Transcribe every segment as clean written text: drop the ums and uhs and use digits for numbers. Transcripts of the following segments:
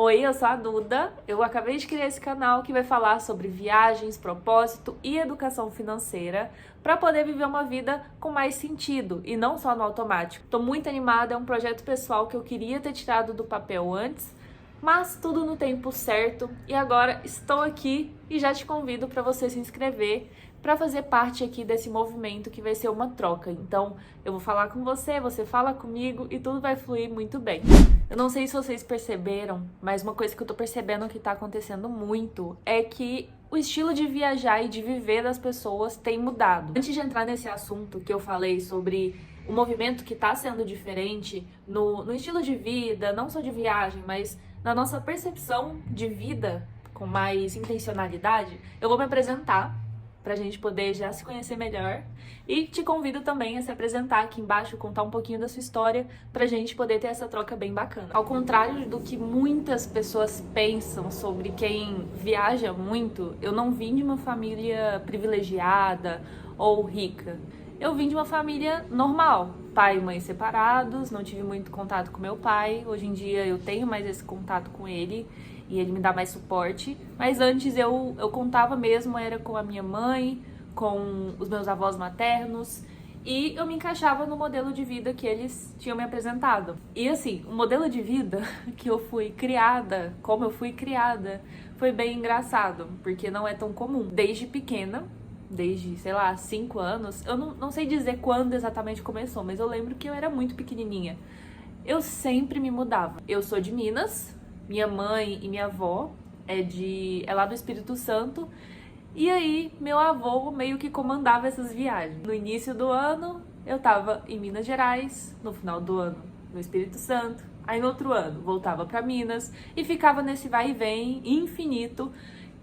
Oi, eu sou a Duda. Eu acabei de criar esse canal que vai falar sobre viagens, propósito e educação financeira para poder viver uma vida com mais sentido e não só no automático. Tô muito animada, é um projeto pessoal que eu queria ter tirado do papel antes, mas tudo no tempo certo e agora estou aqui e já te convido para você se inscrever para fazer parte aqui desse movimento que vai ser uma troca. Então, eu vou falar com você, você fala comigo e tudo vai fluir muito bem. Eu não sei se vocês perceberam, mas uma coisa que eu tô percebendo que tá acontecendo muito é que o estilo de viajar e de viver das pessoas tem mudado. Antes de entrar nesse assunto que eu falei sobre o movimento que tá sendo diferente no estilo de vida, não só de viagem, mas na nossa percepção de vida com mais intencionalidade, eu vou me apresentar pra gente poder já se conhecer melhor e te convido também a se apresentar aqui embaixo, contar um pouquinho da sua história pra gente poder ter essa troca bem bacana. Ao contrário do que muitas pessoas pensam sobre quem viaja muito, eu não vim de uma família privilegiada ou rica. Eu vim de uma família normal, pai e mãe separados, não tive muito contato com meu pai. Hoje em dia eu tenho mais esse contato com ele e ele me dá mais suporte. Mas antes eu contava mesmo, era com a minha mãe, com os meus avós maternos, e eu me encaixava no modelo de vida que eles tinham me apresentado. E assim, o modelo de vida que eu fui criada, como eu fui criada, foi bem engraçado, porque não é tão comum. Desde pequena, desde, sei lá, 5 anos, eu não sei dizer quando exatamente começou, mas eu lembro que eu era muito pequenininha. Eu sempre me mudava. Eu sou de Minas, minha mãe e minha avó é lá do Espírito Santo, e aí meu avô meio que comandava essas viagens. No início do ano eu tava em Minas Gerais, no final do ano no Espírito Santo, aí no outro ano voltava para Minas e ficava nesse vai e vem infinito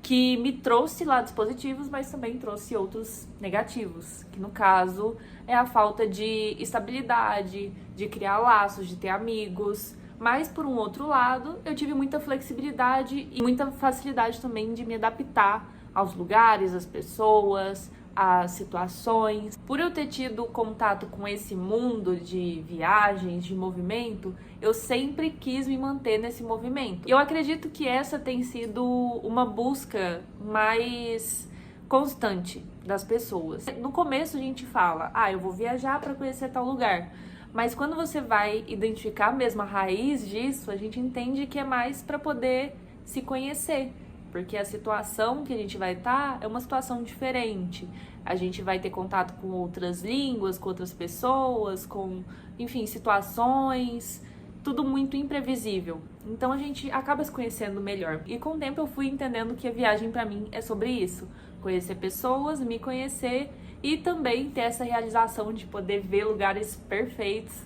que me trouxe lados positivos, mas também trouxe outros negativos, que no caso é a falta de estabilidade, de criar laços, de ter amigos. Mas, por um outro lado, eu tive muita flexibilidade e muita facilidade também de me adaptar aos lugares, às pessoas, às situações. Por eu ter tido contato com esse mundo de viagens, de movimento, eu sempre quis me manter nesse movimento. E eu acredito que essa tem sido uma busca mais constante das pessoas. No começo a gente fala, eu vou viajar para conhecer tal lugar. Mas quando você vai identificar mesmo a raiz disso, a gente entende que é mais para poder se conhecer. Porque a situação que a gente vai estar é uma situação diferente. A gente vai ter contato com outras línguas, com outras pessoas, com, enfim, situações, tudo muito imprevisível. Então a gente acaba se conhecendo melhor. E com o tempo eu fui entendendo que a viagem para mim é sobre isso. Conhecer pessoas, me conhecer e também ter essa realização de poder ver lugares perfeitos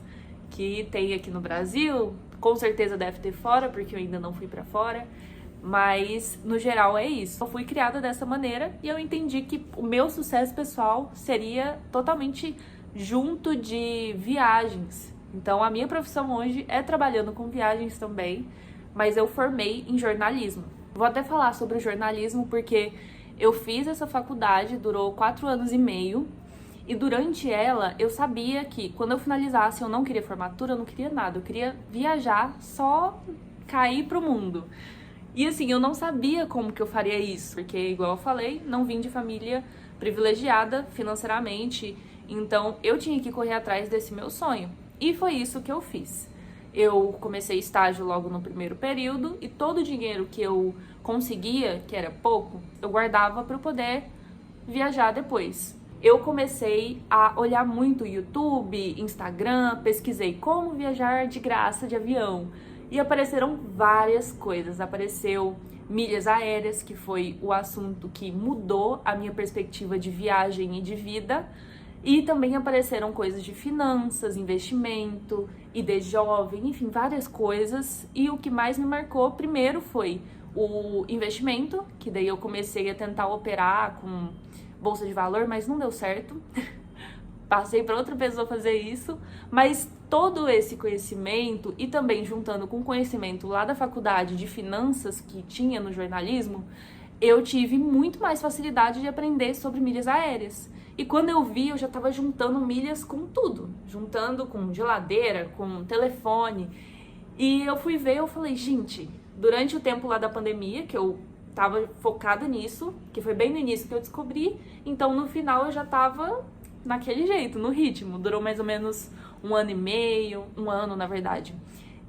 que tem aqui no Brasil. Com certeza deve ter fora, porque eu ainda não fui para fora. Mas, no geral, é isso. Eu fui criada dessa maneira e eu entendi que o meu sucesso pessoal seria totalmente junto de viagens. Então, a minha profissão hoje é trabalhando com viagens também, mas eu formei em jornalismo. Vou até falar sobre o jornalismo porque eu fiz essa faculdade, durou 4 anos e meio, e durante ela eu sabia que quando eu finalizasse eu não queria formatura, eu não queria nada, eu queria viajar, só cair pro mundo. E assim, eu não sabia como que eu faria isso, porque, igual eu falei, não vim de família privilegiada financeiramente, então eu tinha que correr atrás desse meu sonho. E foi isso que eu fiz. Eu comecei estágio logo no primeiro período e todo o dinheiro que eu conseguia, que era pouco, eu guardava para eu poder viajar depois. Eu comecei a olhar muito YouTube, Instagram, pesquisei como viajar de graça de avião. E apareceram várias coisas. Apareceu milhas aéreas, que foi o assunto que mudou a minha perspectiva de viagem e de vida. E também apareceram coisas de finanças, investimento, ID jovem, enfim, várias coisas. E o que mais me marcou primeiro foi o investimento, que daí eu comecei a tentar operar com bolsa de valor, mas não deu certo. Passei para outra pessoa fazer isso, mas todo esse conhecimento e também juntando com o conhecimento lá da faculdade de finanças que tinha no jornalismo, eu tive muito mais facilidade de aprender sobre milhas aéreas. E quando eu vi, eu já estava juntando milhas com tudo, juntando com geladeira, com telefone. E eu fui ver, eu falei, gente, durante o tempo lá da pandemia, que eu tava focada nisso, que foi bem no início que eu descobri, então no final eu já tava naquele jeito, no ritmo. Durou mais ou menos 1 ano e meio, 1 ano na verdade.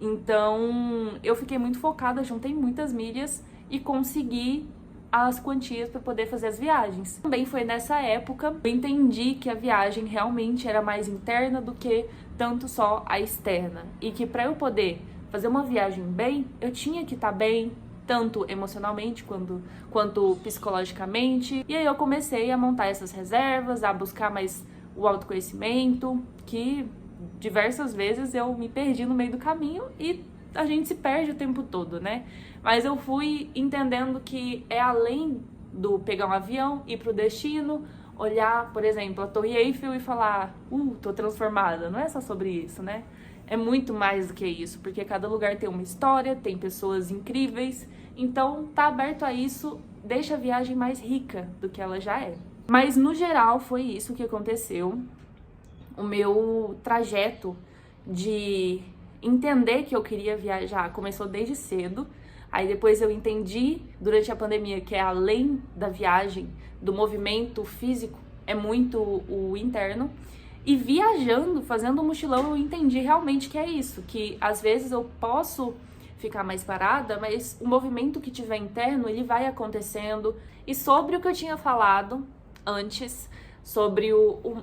Então eu fiquei muito focada, juntei muitas milhas e consegui as quantias para poder fazer as viagens. Também foi nessa época que eu entendi que a viagem realmente era mais interna do que tanto só a externa. E que para eu poder fazer uma viagem bem, eu tinha que estar bem, tanto emocionalmente quanto psicologicamente. E aí eu comecei a montar essas reservas, a buscar mais o autoconhecimento, que diversas vezes eu me perdi no meio do caminho e a gente se perde o tempo todo, né? Mas eu fui entendendo que é além do pegar um avião, ir pro destino, olhar, por exemplo, a Torre Eiffel e falar, tô transformada. Não é só sobre isso, né? É muito mais do que isso, porque cada lugar tem uma história, tem pessoas incríveis, então tá aberto a isso, deixa a viagem mais rica do que ela já é. Mas no geral foi isso que aconteceu. O meu trajeto de entender que eu queria viajar começou desde cedo. Aí depois eu entendi durante a pandemia que é além da viagem, do movimento físico, é muito o interno. E viajando, fazendo um mochilão, eu entendi realmente que é isso, que às vezes eu posso ficar mais parada, mas o movimento que tiver interno, ele vai acontecendo. E sobre o que eu tinha falado antes, sobre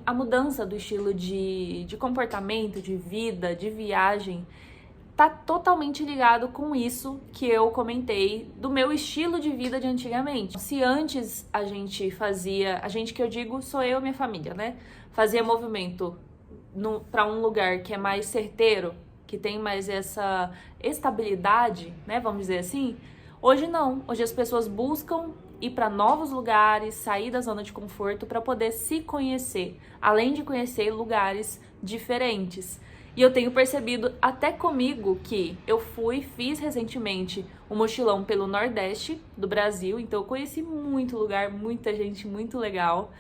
a mudança do estilo de comportamento, de vida, de viagem, tá totalmente ligado com isso que eu comentei do meu estilo de vida de antigamente. Se antes a gente que eu digo sou eu e minha família, né? Fazia movimento para um lugar que é mais certeiro, que tem mais essa estabilidade, né? Vamos dizer assim. Hoje não. Hoje as pessoas buscam ir para novos lugares, sair da zona de conforto para poder se conhecer, além de conhecer lugares diferentes. E eu tenho percebido até comigo que eu fiz recentemente um mochilão pelo Nordeste do Brasil, então eu conheci muito lugar, muita gente muito legal.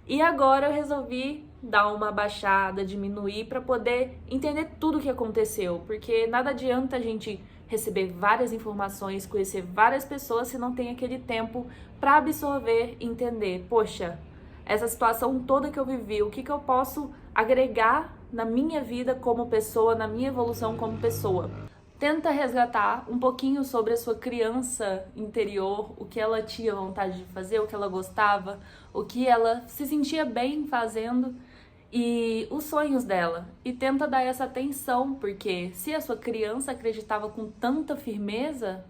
E agora eu resolvi dar uma baixada, diminuir para poder entender tudo o que aconteceu, porque nada adianta a gente receber várias informações, conhecer várias pessoas se não tem aquele tempo para absorver e entender, poxa, essa situação toda que eu vivi, o que eu posso agregar na minha vida como pessoa, na minha evolução como pessoa. Tenta resgatar um pouquinho sobre a sua criança interior, o que ela tinha vontade de fazer, o que ela gostava, o que ela se sentia bem fazendo e os sonhos dela. E tenta dar essa atenção, porque se a sua criança acreditava com tanta firmeza,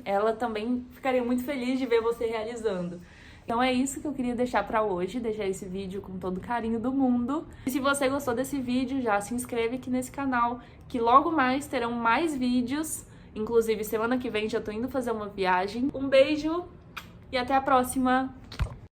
ela também ficaria muito feliz de ver você realizando. Então é isso que eu queria deixar pra hoje, deixar esse vídeo com todo o carinho do mundo. E se você gostou desse vídeo, já se inscreve aqui nesse canal, que logo mais terão mais vídeos. Inclusive, semana que vem já tô indo fazer uma viagem. Um beijo e até a próxima!